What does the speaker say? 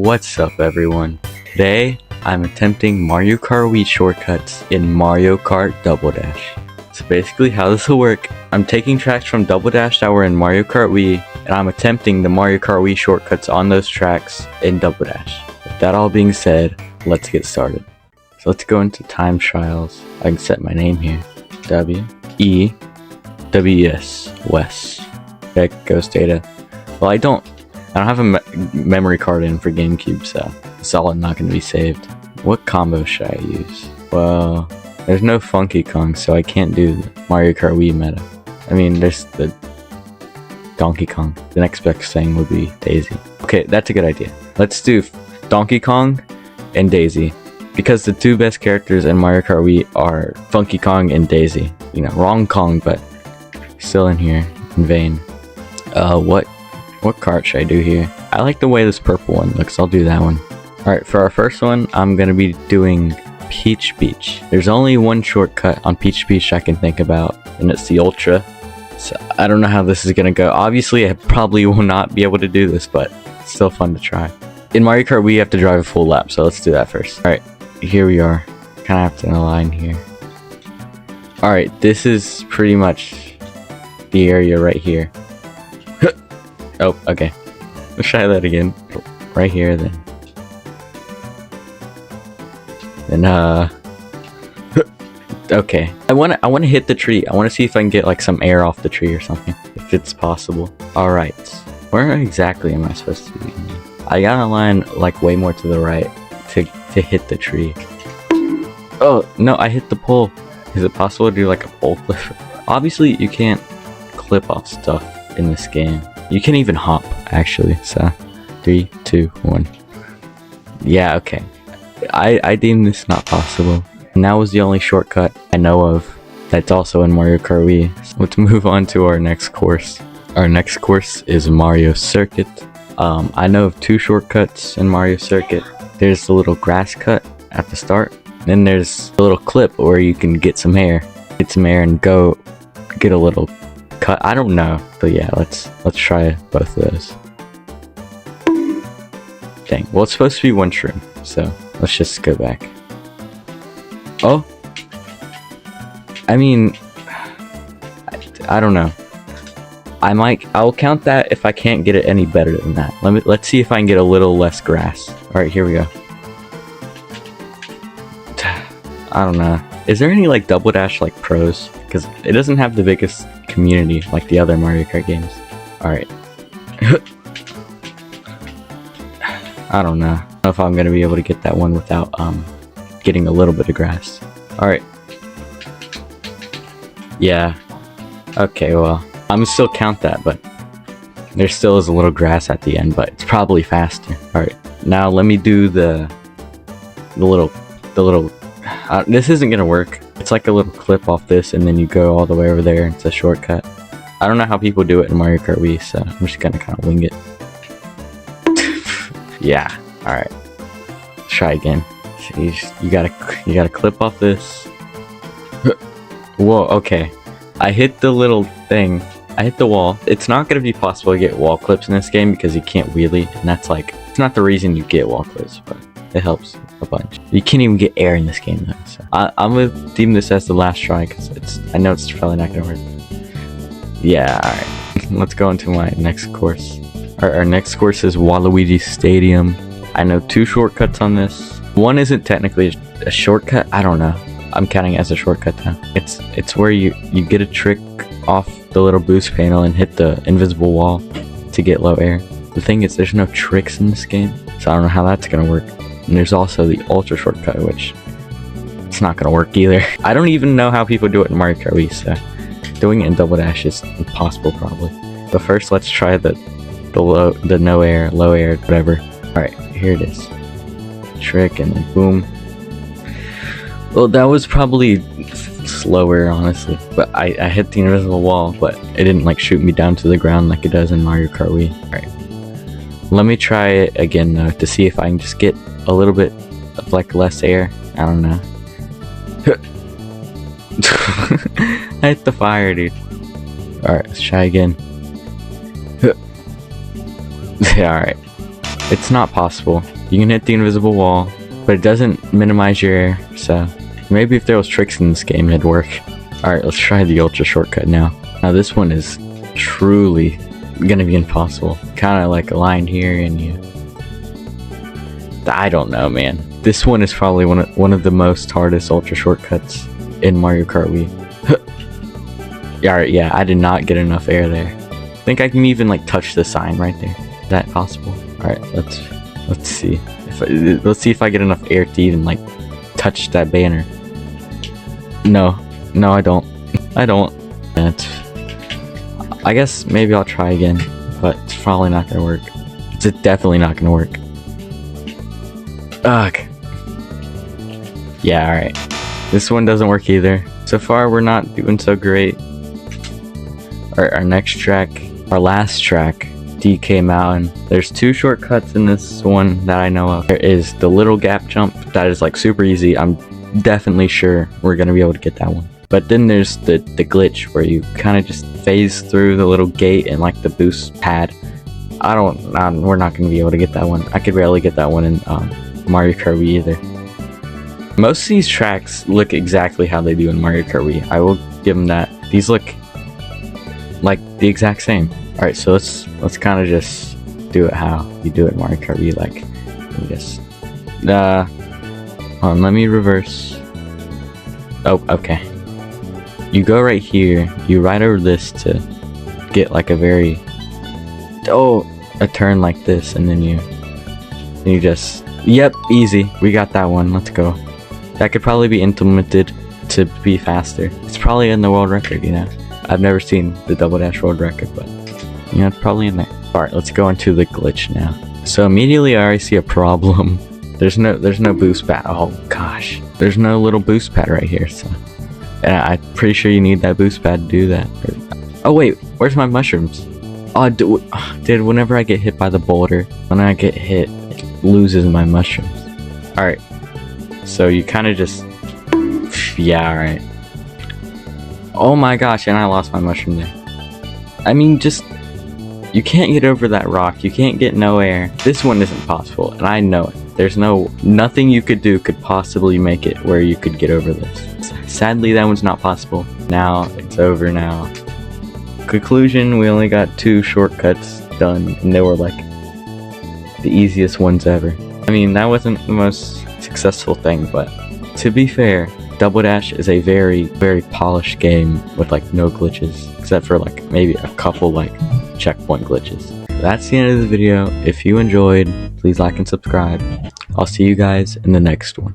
What's up everyone? Today, I'm attempting Mario Kart Wii shortcuts in Mario Kart Double Dash. So basically how this will work, I'm taking tracks from Double Dash that were in Mario Kart Wii, and I'm attempting the Mario Kart Wii shortcuts on those tracks in Double Dash. With that all being said, let's get started. So let's go into time trials. I can set my name here. W-E-W-S, Wes. Okay, Ghost Data. Well, I don't have a memory card in for GameCube, so it's all not going to be saved. What combo should I use? Well, there's no Funky Kong, so I can't do the Mario Kart Wii meta. I mean, there's the Donkey Kong. The next best thing would be Daisy. Okay, that's a good idea. Let's do Donkey Kong and Daisy, because the two best characters in Mario Kart Wii are Funky Kong and Daisy. You know, wrong Kong, but still in here in vain. What cart should I do here? I like the way this purple one looks. I'll do that one. Alright, for our first one, I'm going to be doing Peach Beach. There's only one shortcut on Peach Beach I can think about, and it's the Ultra. So I don't know how this is going to go. Obviously, I probably will not be able to do this, but it's still fun to try. In Mario Kart, we have to drive a full lap, so let's do that first. Alright, here we are. Kind of have to align here. Alright, this is pretty much the area right here. Oh, okay. Let's try that again. Right here, then. Okay. I wanna hit the tree. I wanna see if I can get like some air off the tree or something, if it's possible. Alright. Where exactly am I supposed to be? I gotta align like way more to the right to hit the tree. Oh, no, I hit the pole. Is it possible to do like a pole clip? Obviously, you can't clip off stuff in this game. You can even hop, actually. So, 3, 2, 1. Yeah, okay. I deem this not possible. And that was the only shortcut I know of that's also in Mario Kart Wii. So let's move on to our next course. Our next course is Mario Circuit. I know of two shortcuts in Mario Circuit. There's the little grass cut at the start. Then there's a little clip where you can get some air. Get some air and go get a little cut. I don't know, but yeah, let's try both of those. Dang, well, it's supposed to be one shroom, so let's just go back. Oh, I mean, I don't know. I'll count that if I can't get it any better than that. Let's see if I can get a little less grass. All right, here we go. I don't know. Is there any like Double Dash like pros? Because it doesn't have the biggest community like the other Mario Kart games. Alright. I don't know. I don't know if I'm gonna be able to get that one without getting a little bit of grass. Alright. Yeah. Okay, well, I'm gonna still count that, but there still is a little grass at the end, but it's probably faster. Alright. Now let me do the little this isn't gonna work. It's like a little clip off this, and then you go all the way over there. It's a shortcut. I don't know how people do it in Mario Kart Wii, so I'm just gonna kind of wing it. Yeah. All right. Let's try again. So you gotta clip off this. Whoa. Okay. I hit the little thing. I hit the wall. It's not gonna be possible to get wall clips in this game because you can't wheelie, and that's like it's not the reason you get wall clips, but it helps a bunch. You can't even get air in this game though, so I'm gonna deem this as the last try because I know it's probably not gonna work. Yeah, alright. Let's go into my next course. Our next course is Waluigi Stadium. I know two shortcuts on this. One isn't technically a shortcut. I don't know. I'm counting it as a shortcut though. It's where you get a trick off the little boost panel and hit the invisible wall to get low air. The thing is, there's no tricks in this game, so I don't know how that's gonna work. And there's also the Ultra shortcut, which it's not gonna work either. I don't even know how people do it in Mario Kart Wii, so doing it in Double Dash is impossible probably. But first, let's try the no air, low air, whatever. All right, here it is. Trick and then boom. Well, that was probably slower, honestly. But I hit the invisible wall, but it didn't like shoot me down to the ground like it does in Mario Kart Wii. All right, let me try it again though to see if I can just get a little bit of like less air. I don't know. I hit the fire, dude. Alright, let's try again. Alright. It's not possible. You can hit the invisible wall, but it doesn't minimize your air, so maybe if there was tricks in this game, it'd work. Alright, let's try the ultra shortcut now. Now this one is truly gonna be impossible. Kinda like a line here and you... I don't know, man. This one is probably one of the most hardest ultra shortcuts in Mario Kart Wii. Alright, yeah, I did not get enough air there. I think I can even like touch the sign right there. Is that possible? Alright, let's see. Let's see if I get enough air to even like touch that banner. No, I don't. I don't. I guess maybe I'll try again, but it's probably not gonna work. It's definitely not gonna work. Ugh. Yeah, alright. This one doesn't work either. So far, we're not doing so great. Our next track, our last track, DK Mountain. There's 2 shortcuts in this one that I know of. There is the little gap jump that is like super easy. I'm definitely sure we're gonna be able to get that one. But then there's the glitch where you kind of just phase through the little gate and like the boost pad. We're not gonna be able to get that one. I could barely get that one in Mario Kart Wii either. Most of these tracks look exactly how they do in Mario Kart Wii. I will give them that. These look like the exact same. Alright, so let's kind of just do it how you do it in Mario Kart Wii. Like, let me just hold on, let me reverse. Oh, okay. You go right here, you ride over this to get like a a turn like this, and then you just, yep, easy. We got that one. Let's go. That could probably be implemented to be faster. It's probably in the world record, you know. I've never seen the double dash world record, but you know, it's probably in there. Alright, let's go into the glitch now. So immediately I already see a problem. There's no boost pad. Oh gosh. There's no little boost pad right here, so. And I'm pretty sure you need that boost pad to do that. Oh wait, where's my mushrooms? Oh, dude, whenever I get hit by the boulder, when I get hit, it loses my mushrooms. Alright. So you kind of just... Yeah, alright. Oh my gosh, and I lost my mushroom there. I mean, just... You can't get over that rock. You can't get no air. This one isn't possible, and I know it. There's nothing you could do could possibly make it where you could get over this. Sadly, that one's not possible. Now, it's over now. Conclusion, we only got 2 shortcuts done, and they were like the easiest ones ever. I mean, that wasn't the most successful thing, but to be fair, Double Dash is a very, very polished game with like no glitches, except for like maybe a couple like checkpoint glitches. That's the end of the video. If you enjoyed, please like and subscribe. I'll see you guys in the next one.